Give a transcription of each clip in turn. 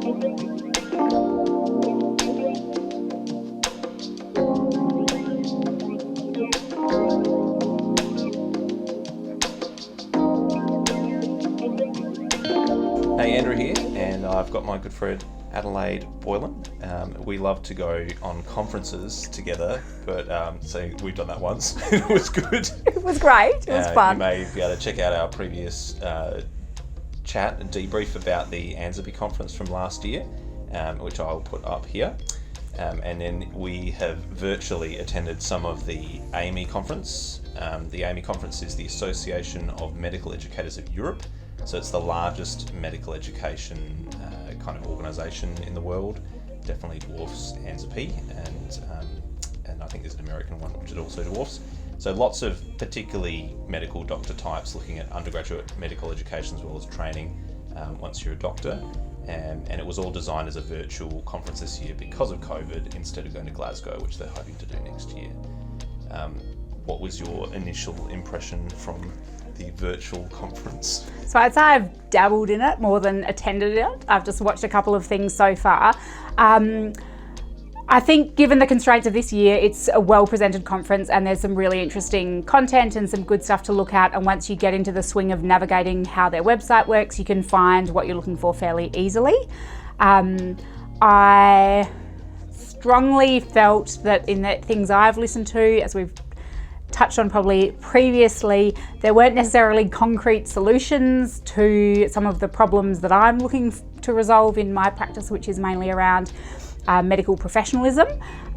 Hey, Andrew here, and I've got my good friend Adelaide, Boylan. We love to go on conferences together, but so we've done that once. It was good. It was great. It was fun. You may be able to check out our previous chat and debrief about the AMEE conference from last year, which I'll put up here. And then we have virtually attended some of the AMEE conference. The AMEE conference is the Association of Medical Educators of Europe. So it's the largest medical education kind of organisation in the world. Definitely dwarfs AMEE, and I think there's an American one which it also dwarfs. So lots of particularly medical doctor types looking at undergraduate medical education as well as training once you're a doctor. And it was all designed as a virtual conference this year because of COVID instead of going to Glasgow, which they're hoping to do next year. What was your initial impression from the virtual conference? So I'd say I've dabbled in it more than attended it. I've just watched a couple of things so far. I think given the constraints of this year, it's a well-presented conference and there's some really interesting content and some good stuff to look at. And once you get into the swing of navigating how their website works, you can find what you're looking for fairly easily. I strongly felt that in the things I've listened to, as we've touched on probably previously, there weren't necessarily concrete solutions to some of the problems that I'm looking to resolve in my practice, which is mainly around medical professionalism.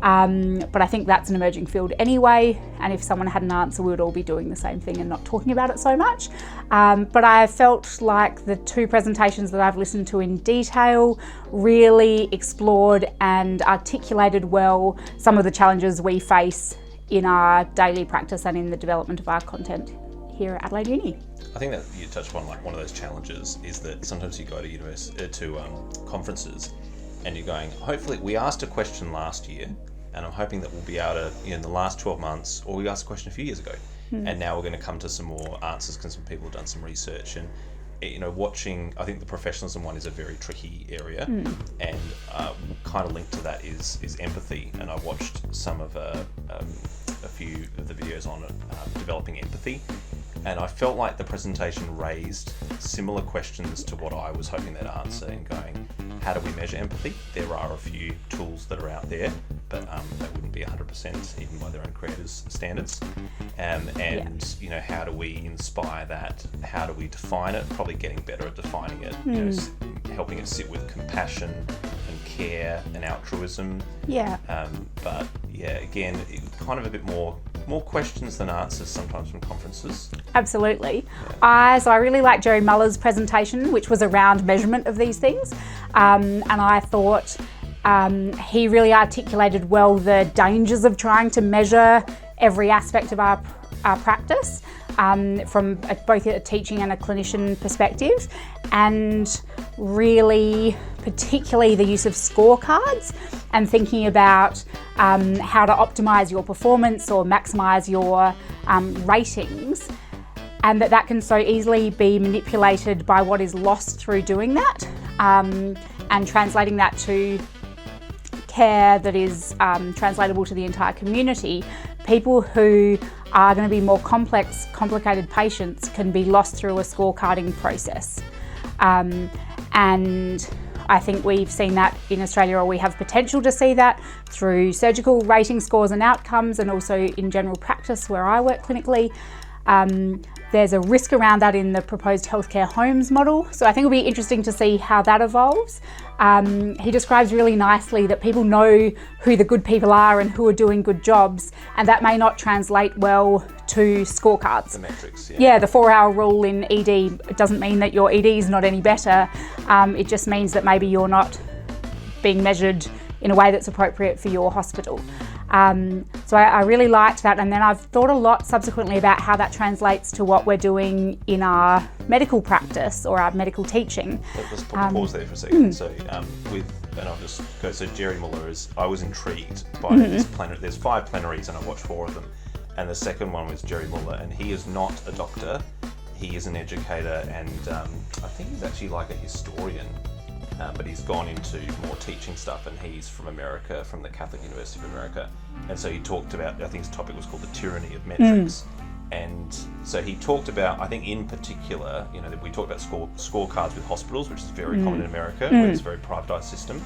But I think that's an emerging field anyway, and if someone had an answer, we would all be doing the same thing and not talking about it so much. But I felt like the two presentations that I've listened to in detail really explored and articulated well some of the challenges we face in our daily practice and in the development of our content here at Adelaide Uni. I think that you touched upon like one of those challenges is that sometimes you go to conferences and you're going, hopefully we asked a question last year and I'm hoping that we'll be able to, in the last 12 months, or we asked a question a few years ago, and now we're going to come to some more answers because some people have done some research. And watching, I think the professionalism one is a very tricky area, and kind of linked to that is empathy. And I watched some of a few of the videos on it, developing empathy, and I felt like the presentation raised similar questions to what I was hoping they'd answer, and going, how do we measure empathy? There are a few tools that are out there, but they wouldn't be 100% even by their own creators' standards. How do we inspire that? How do we define it? Probably getting better at defining it. Helping it sit with compassion and care and altruism. Again, kind of a bit more questions than answers sometimes from conferences. Absolutely. So I really liked Jerry Muller's presentation, which was around measurement of these things. And I thought he really articulated well the dangers of trying to measure every aspect of our practice from both a teaching and a clinician perspective, and really particularly the use of scorecards and thinking about how to optimise your performance or maximise your ratings, and that can so easily be manipulated by what is lost through doing that, and translating that to care that is translatable to the entire community. People who are going to be more complicated patients can be lost through a scorecarding process. And I think we've seen that in Australia, or we have potential to see that through surgical rating scores and outcomes, and also in general practice where I work clinically. There's a risk around that in the proposed healthcare homes model. So I think it'll be interesting to see how that evolves. He describes really nicely that people know who the good people are and who are doing good jobs, and that may not translate well to scorecards. The metrics, yeah. The 4-hour rule in ED, it doesn't mean that your ED is not any better. It just means that maybe you're not being measured in a way that's appropriate for your hospital. So I really liked that, and then I've thought a lot subsequently about how that translates to what we're doing in our medical practice or our medical teaching. Let's pause there for a second. So I'll just go, so Jerry Muller I was intrigued by this plenary. There's 5 plenaries and I watched 4 of them, and the second one was Jerry Muller, and he is not a doctor, he is an educator, and I think he's actually like a historian. but he's gone into more teaching stuff, and he's from America, from the Catholic University of America. And so he talked about, I think his topic was called the tyranny of metrics. And so he talked about, I think in particular, we talked about scorecards with hospitals, which is very common in America, where it's a very privatised system.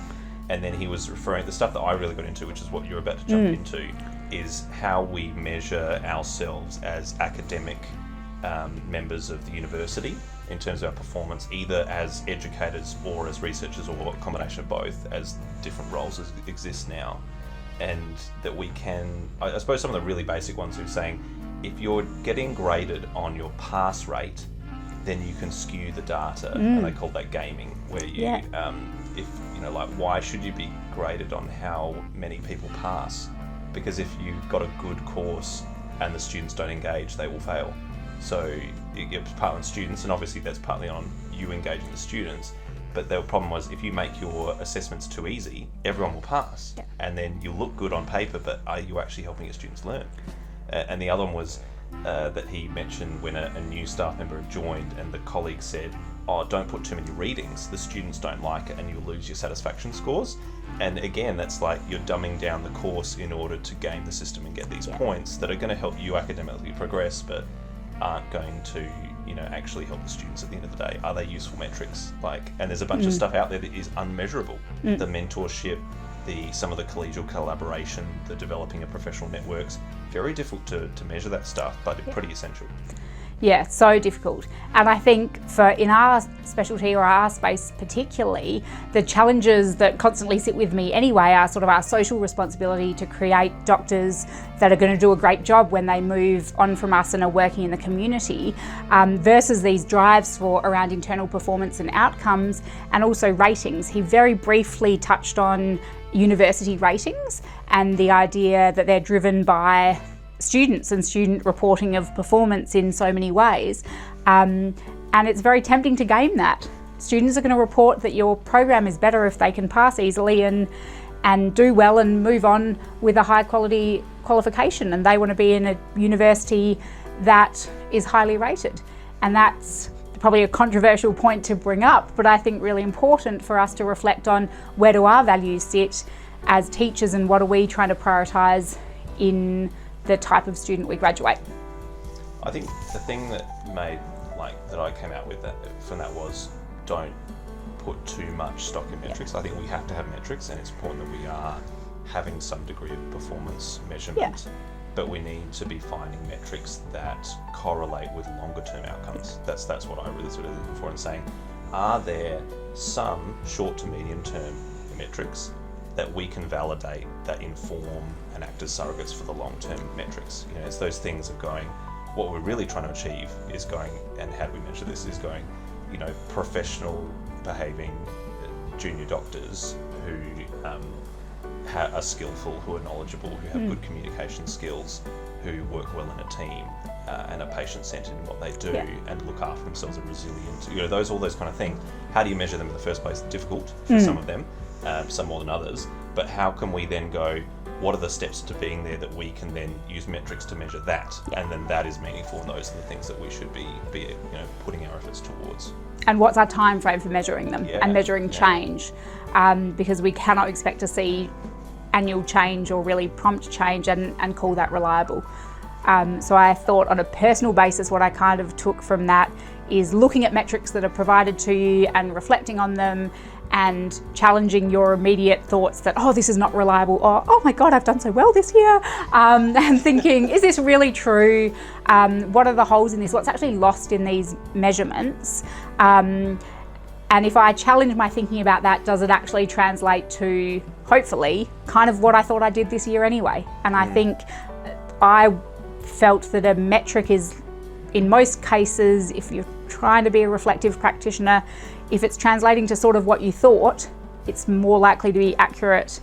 And then he was referring, the stuff that I really got into, which is what you're about to jump into, is how we measure ourselves as academic members of the university in terms of our performance, either as educators or as researchers, or a combination of both, as different roles exist now. And that we can, I suppose some of the really basic ones are saying, if you're getting graded on your pass rate, then you can skew the data, and they call that gaming, where you, why should you be graded on how many people pass? Because if you've got a good course and the students don't engage, they will fail. So it's partly on students, and obviously that's partly on you engaging the students. But the problem was, if you make your assessments too easy, everyone will pass. Yeah. And then you look good on paper, but are you actually helping your students learn? And the other one was that he mentioned when a new staff member joined and the colleague said, oh, don't put too many readings, the students don't like it and you'll lose your satisfaction scores. And again, that's like you're dumbing down the course in order to game the system and get these points that are going to help you academically progress, but aren't going to actually help the students at the end of the day. Are they useful metrics? And there's a bunch of stuff out there that is unmeasurable. The mentorship, some of the collegial collaboration, the developing of professional networks, very difficult to measure that stuff, but pretty essential. Yeah, so difficult. And I think in our specialty, or our space particularly, the challenges that constantly sit with me anyway are sort of our social responsibility to create doctors that are going to do a great job when they move on from us and are working in the community, versus these drives around internal performance and outcomes, and also ratings. He very briefly touched on university ratings and the idea that they're driven by students and student reporting of performance in so many ways. And it's very tempting to game that. Students are going to report that your program is better if they can pass easily and do well and move on with a high quality qualification, and they want to be in a university that is highly rated. And that's probably a controversial point to bring up, but I think really important for us to reflect on, where do our values sit as teachers and what are we trying to prioritise in the type of student we graduate. I think the thing that that I came out with from that was, don't put too much stock in metrics. I think we have to have metrics, and it's important that we are having some degree of performance measurement, but we need to be finding metrics that correlate with longer term outcomes. That's what I really sort of looking for, and saying, are there some short to medium term metrics that we can validate that inform and act as surrogates for the long-term metrics? It's those things of going, what we're really trying to achieve is going, and how do we measure this, is going, professional behaving junior doctors who are skillful, who are knowledgeable, who have good communication skills, who work well in a team, and are patient-centered in what they do, and look after themselves, and resilient. All those kind of things. How do you measure them in the first place? It's difficult for some of them. Some more than others, but how can we then go, what are the steps to being there that we can then use metrics to measure that, and then that is meaningful, and those are the things that we should be putting our efforts towards. And what's our time frame for measuring them and measuring change, because we cannot expect to see annual change or really prompt change and call that reliable. So I thought, on a personal basis, what I kind of took from that is looking at metrics that are provided to you and reflecting on them, and challenging your immediate thoughts that, oh, this is not reliable, or, oh my God, I've done so well this year, and thinking, is this really true? What are the holes in this? What's actually lost in these measurements? And if I challenge my thinking about that, does it actually translate to, hopefully, kind of what I thought I did this year anyway? And I think I felt that a metric is, in most cases, if you're trying to be a reflective practitioner, if it's translating to sort of what you thought, it's more likely to be accurate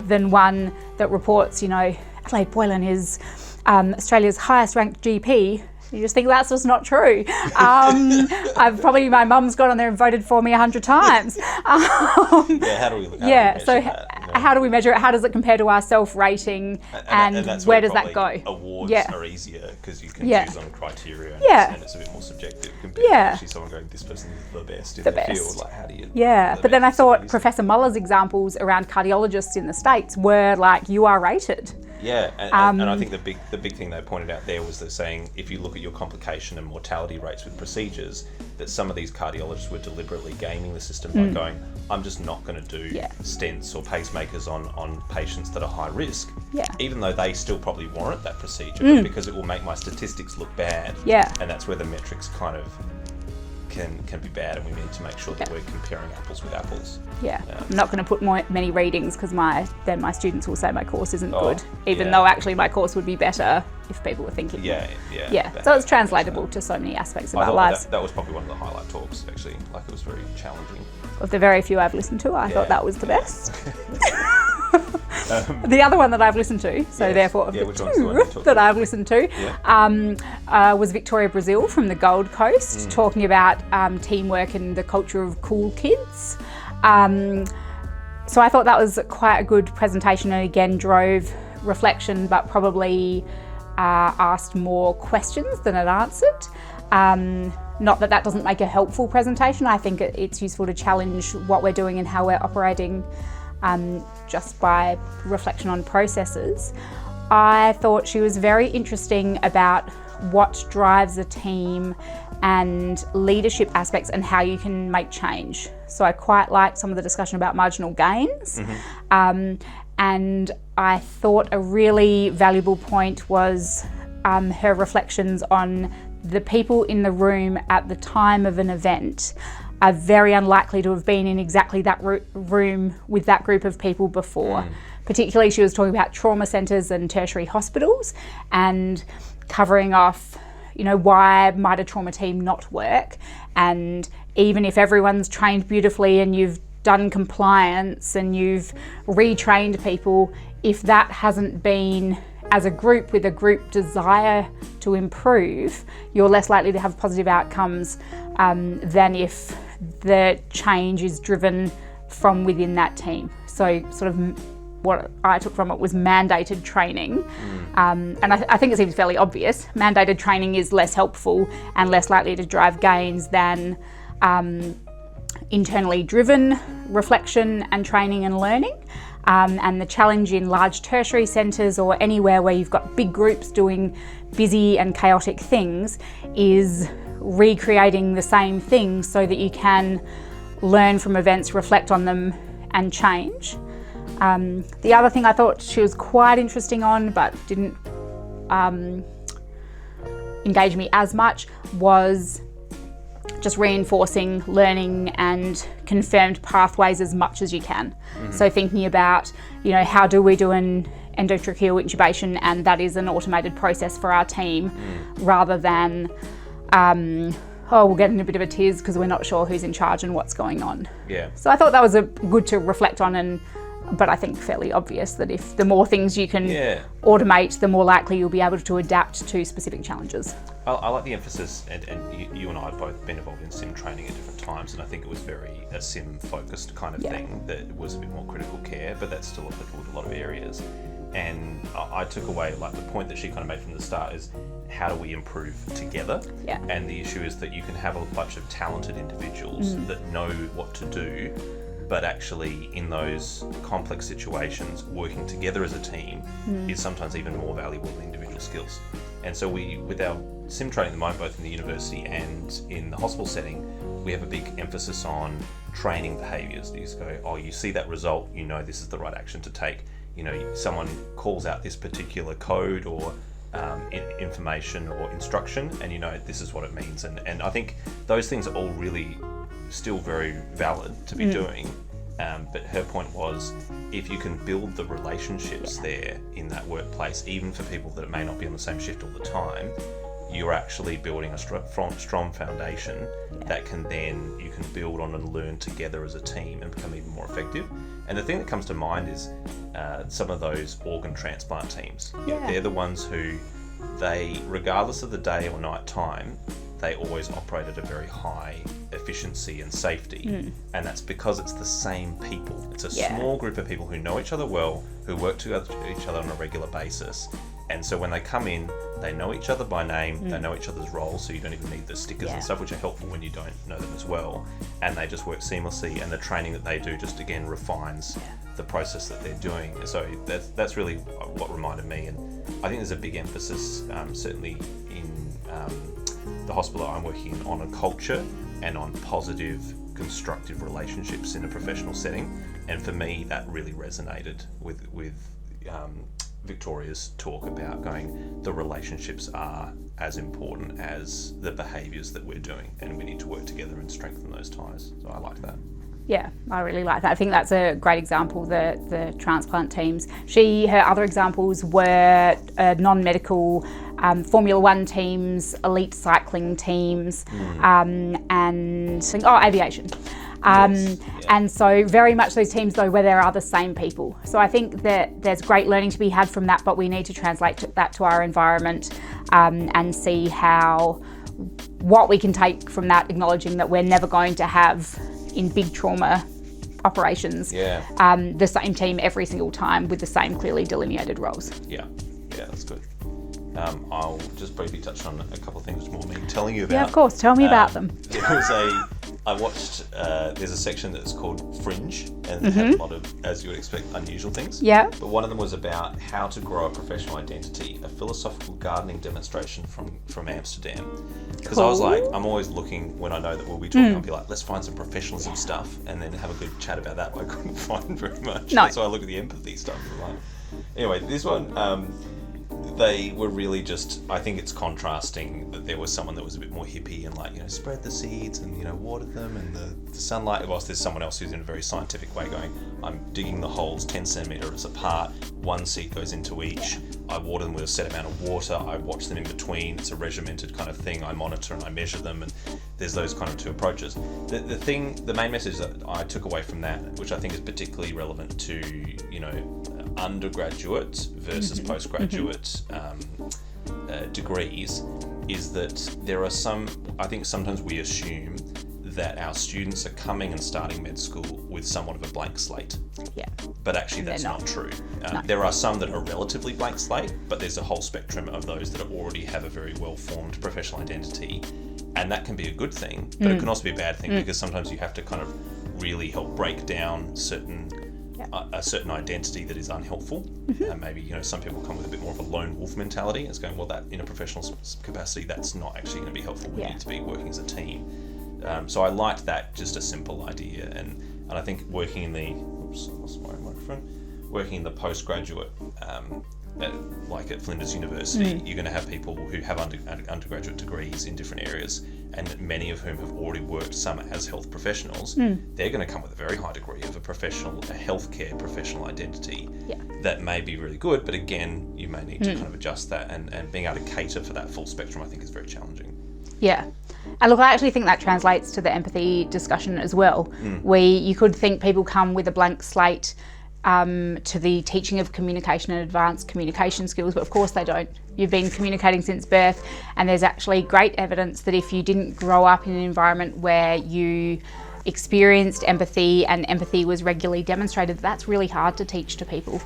than one that reports, Adelaide Boylan is Australia's highest ranked GP. You just think that's just not true. My mum's gone on there and voted for me 100 times. How do we look at so that? how do we measure it? How does it compare to our self-rating? And that's where does that go? Awards are easier because you can choose on criteria and it's a bit more subjective compared to actually someone going, this person is the best in the field. Like, how do you... But then I thought Professor Muller's examples around cardiologists in the States were like, you are rated. Yeah, and I think the big thing they pointed out there was they're saying if you look at your complication and mortality rates with procedures, that some of these cardiologists were deliberately gaming the system by going, I'm just not going to do stents or pacemakers on patients that are high risk, even though they still probably warrant that procedure, but because it will make my statistics look bad. And that's where the metrics kind of can be bad, and we need to make sure that we're comparing apples with apples. I'm not going to put many readings because then my students will say my course isn't good, even though actually my course would be better if people were thinking. So it's translatable to so many aspects of our lives. That was probably one of the highlight talks, actually. Like, it was very challenging. Of the very few I've listened to, I thought that was the best. The other one that I've listened to, so therefore of the two that I've listened to, was Victoria Brazil from the Gold Coast, talking about teamwork and the culture of cool kids. So I thought that was quite a good presentation, and again drove reflection, but probably asked more questions than it answered. Not that doesn't make a helpful presentation. I think it's useful to challenge what we're doing and how we're operating just by reflection on processes. I thought she was very interesting about what drives a team and leadership aspects and how you can make change. So I quite liked some of the discussion about marginal gains. And I thought a really valuable point was her reflections on the people in the room at the time of an event are very unlikely to have been in exactly that room with that group of people before. Particularly, she was talking about trauma centres and tertiary hospitals and covering off, why might a trauma team not work? And even if everyone's trained beautifully and you've done compliance and you've retrained people, if that hasn't been as a group with a group desire to improve, you're less likely to have positive outcomes than if the change is driven from within that team. So sort of what I took from it was mandated training. And I think it seems fairly obvious. Mandated training is less helpful and less likely to drive gains than internally driven reflection and training and learning. And the challenge in large tertiary centres or anywhere where you've got big groups doing busy and chaotic things is recreating the same things so that you can learn from events, reflect on them and change. The other thing I thought she was quite interesting on but didn't engage me as much was just reinforcing learning and confirmed pathways as much as you can. So thinking about, how do we do an endotracheal intubation, and that is an automated process for our team, rather than, we'll get in a bit of a tiz because we're not sure who's in charge and what's going on. So I thought that was good to reflect on, but I think fairly obvious that if the more things you can automate, the more likely you'll be able to adapt to specific challenges. I like the emphasis, and you and I have both been involved in sim training at different times, and I think it was very a sim focused kind of thing that was a bit more critical care, but that's still applicable to a lot of areas. And I took away, like, the point that she kind of made from the start is, how do we improve together? And the issue is that you can have a bunch of talented individuals that know what to do, but actually in those complex situations, working together as a team is sometimes even more valuable than individual skills. And so we, with our sim training at the moment, both in the university and in the hospital setting, we have a big emphasis on training behaviours. You just go, you see that result, this is the right action to take. Someone calls out this particular code or information or instruction, and this is what it means. And I think those things are all really still very valid to be doing. But her point was, if you can build the relationships there in that workplace, even for people that may not be on the same shift all the time, you're actually building a strong foundation that you can build on and learn together as a team and become even more effective. And the thing that comes to mind is some of those organ transplant teams. They're the ones who, regardless of the day or night time, they always operate at a very high efficiency and safety, and that's because it's the same people. It's a small group of people who know each other well, who work together each other on a regular basis, and so when they come in, they know each other by name, they know each other's roles, so you don't even need the stickers and stuff, which are helpful when you don't know them as well, and they just work seamlessly, and the training that they do just again refines the process that they're doing. So that's really what reminded me, and I think there's a big emphasis certainly in the hospital I'm working in on a culture and on positive, constructive relationships in a professional setting, and for me that really resonated with Victoria's talk about going, the relationships are as important as the behaviours that we're doing, and we need to work together and strengthen those ties. So I like that. Yeah, I really like that. I think that's a great example, the transplant teams. Her other examples were non-medical Formula One teams, elite cycling teams, and aviation. And so very much those teams though where there are the same people. So I think that there's great learning to be had from that, but we need to translate that to our environment and see what we can take from that, acknowledging that we're never going to have in big trauma operations the same team every single time with the same clearly delineated roles. Yeah, that's good. I'll just briefly touch on a couple of things which more me telling you about. Yeah, of course. Tell me about them. I watched, there's a section that's called Fringe, and it had a lot of, as you would expect, unusual things. Yeah. But one of them was about how to grow a professional identity, a philosophical gardening demonstration from Amsterdam. Because I was like, I'm always looking, when I know that we'll be talking, I'll be like, let's find some professionalism stuff and then have a good chat about that, but I couldn't find very much. No. So I look at the empathy stuff and I'm like, anyway, this one, they were really just, I think it's contrasting that there was someone that was a bit more hippie and like, spread the seeds and, water them and the sunlight, whilst there's someone else who's in a very scientific way going, I'm digging the holes 10 centimetres apart, one seed goes into each, I water them with a set amount of water, I watch them in between, it's a regimented kind of thing, I monitor and I measure them, and there's those kind of two approaches. The main message that I took away from that, which I think is particularly relevant to, undergraduate versus postgraduate degrees, is that there are I think sometimes we assume that our students are coming and starting med school with somewhat of a blank slate. Yeah. But actually that's not true. No. There are some that are relatively blank slate, but there's a whole spectrum of those that already have a very well-formed professional identity. And that can be a good thing, but it can also be a bad thing because sometimes you have to kind of really help break down a certain identity that is unhelpful. Maybe some people come with a bit more of a lone wolf mentality. It's going, well, that in a professional capacity, that's not actually going to be helpful. We need to be working as a team. So I liked that, just a simple idea, and I think working in the postgraduate, like at Flinders University, you're going to have people who have undergraduate degrees in different areas, and many of whom have already worked, some as health professionals. They're going to come with a very high degree of a healthcare professional identity that may be really good, but again, you may need to kind of adjust that, and being able to cater for that full spectrum, I think, is very challenging. Yeah. And look, I actually think that translates to the empathy discussion as well. You could think people come with a blank slate to the teaching of communication and advanced communication skills, but of course they don't. You've been communicating since birth, and there's actually great evidence that if you didn't grow up in an environment where you experienced empathy and empathy was regularly demonstrated, that's really hard to teach to people.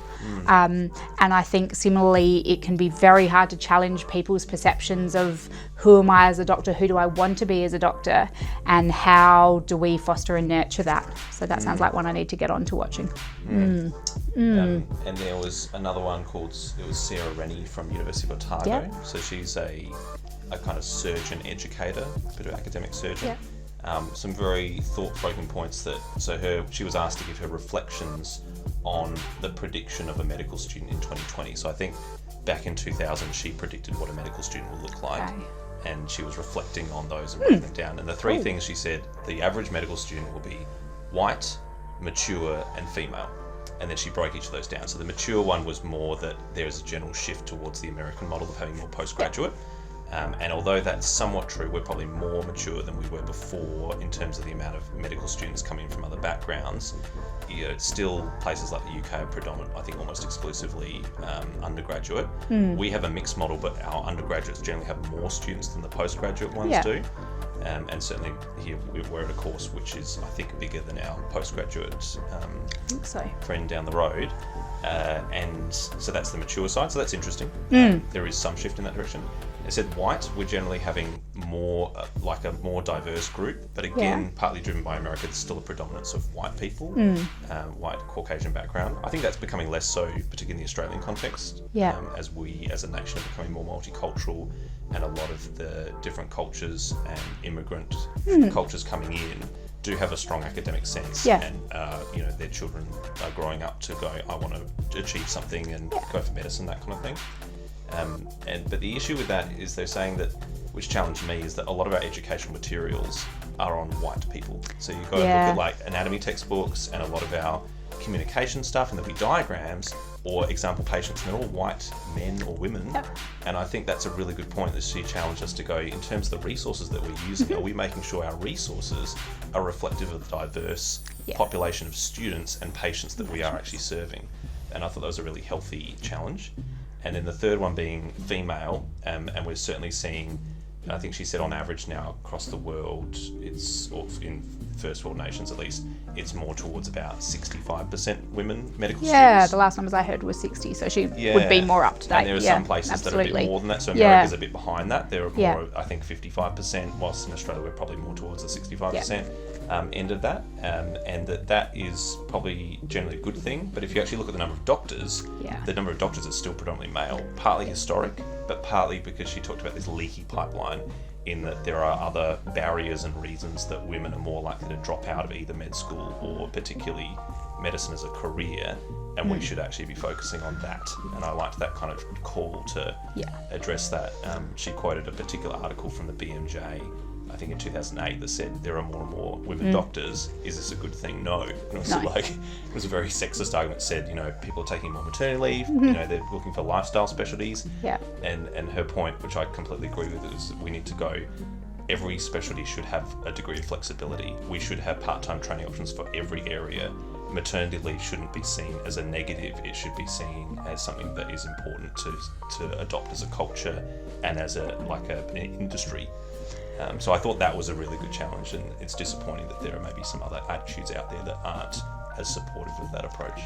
And I think similarly, it can be very hard to challenge people's perceptions of who am I as a doctor, who do I want to be as a doctor, and how do we foster and nurture that. So that sounds like one I need to get on to watching. And there was another one called, it was Sarah Rennie from University of Otago. So she's a kind of surgeon educator, a bit of academic surgeon. Some very thought-provoking points she was asked to give her reflections on the prediction of a medical student in 2020. So I think back in 2000 she predicted what a medical student will look like, and she was reflecting on those and writing them down. And the three things she said, the average medical student will be white, mature and female. And then she broke each of those down. So the mature one was more that there is a general shift towards the American model of having more postgraduate. And although that's somewhat true, we're probably more mature than we were before in terms of the amount of medical students coming from other backgrounds. Still places like the UK are predominant, I think almost exclusively undergraduate. We have a mixed model, but our undergraduates generally have more students than the postgraduate ones do. And certainly here we're at a course which is, I think, bigger than our postgraduate I think so. friend down the road. And so that's the mature side, so that's interesting. There is some shift in that direction. I said white, we're generally having more, like a more diverse group, but again, partly driven by America, there's still a predominance of white people, white Caucasian background. I think that's becoming less so, particularly in the Australian context, as we as a nation are becoming more multicultural, and a lot of the different cultures and immigrant cultures coming in do have a strong academic sense, and their children are growing up to go, I want to achieve something and go for medicine, that kind of thing. But the issue with that is they're saying that, which challenged me, is that a lot of our educational materials are on white people. So you've got to look at like anatomy textbooks and a lot of our communication stuff, and there'll be diagrams or example patients, and they're all white men or women. And I think that's a really good point that she challenged us to go, in terms of the resources that we're using, are we making sure our resources are reflective of the diverse population of students and patients that we are actually serving? And I thought that was a really healthy challenge. And then the third one being female, and we're certainly seeing, I think she said on average now across the world, or in first world nations at least, it's more towards about 65% women medical students. Yeah, the last numbers I heard was 60, so she would be more up to date. And there are some places that are a bit more than that, so America's a bit behind that. There are more, I think, 55%, whilst in Australia we're probably more towards the 65% end of that, and that is probably generally a good thing. But if you actually look at the number of doctors, the number of doctors is still predominantly male, partly historic, but partly because she talked about this leaky pipeline, in that there are other barriers and reasons that women are more likely to drop out of either med school or particularly medicine as a career, and we should actually be focusing on that. And I liked that kind of call to address that. She quoted a particular article from the BMJ, I think in 2008, that said there are more and more women doctors. Is this a good thing? No. And it was it was a very sexist argument. Said, people are taking more maternity leave. They're looking for lifestyle specialties. And her point, which I completely agree with, is we need to go. Every specialty should have a degree of flexibility. We should have part-time training options for every area. Maternity leave shouldn't be seen as a negative. It should be seen as something that is important to adopt as a culture and as an industry. So I thought that was a really good challenge, and it's disappointing that there are maybe some other attitudes out there that aren't as supportive of that approach.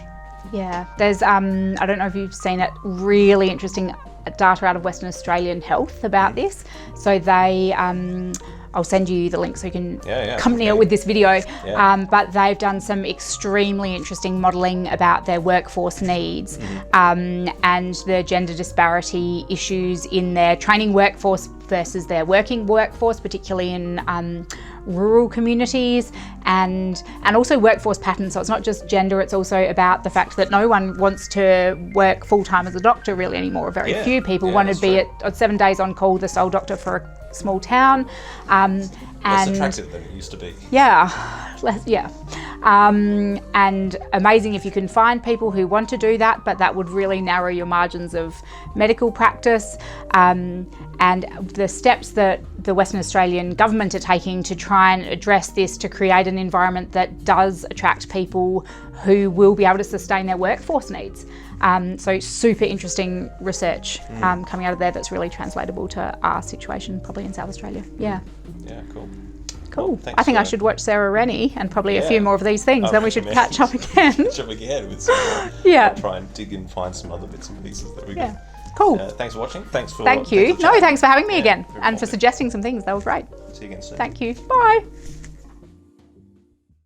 Yeah, there's, I don't know if you've seen it, really interesting data out of Western Australian Health about this. So they, I'll send you the link so you can accompany it with this video. But they've done some extremely interesting modelling about their workforce needs and the gender disparity issues in their training workforce versus their working workforce, particularly in rural communities, and also workforce patterns. So it's not just gender, it's also about the fact that no one wants to work full-time as a doctor really anymore. Very few people want to be at 7 days on call, the sole doctor for a small town. Less attractive than it used to be. And amazing if you can find people who want to do that, but that would really narrow your margins of medical practice. And the steps that the Western Australian government are taking to try and address this, to create an environment that does attract people who will be able to sustain their workforce needs. So super interesting research coming out of there that's really translatable to our situation probably in South Australia. Yeah, cool. Well, I think I should watch Sarah Rennie and probably a few more of these things, then we should catch up again. Catch up again with some more. I'll try and dig and find some other bits and pieces that we can. Cool. Thanks for watching. Thanks for Thank you. No, thanks for having me again and for suggesting some things. That was great. See you again soon. Thank you. Bye.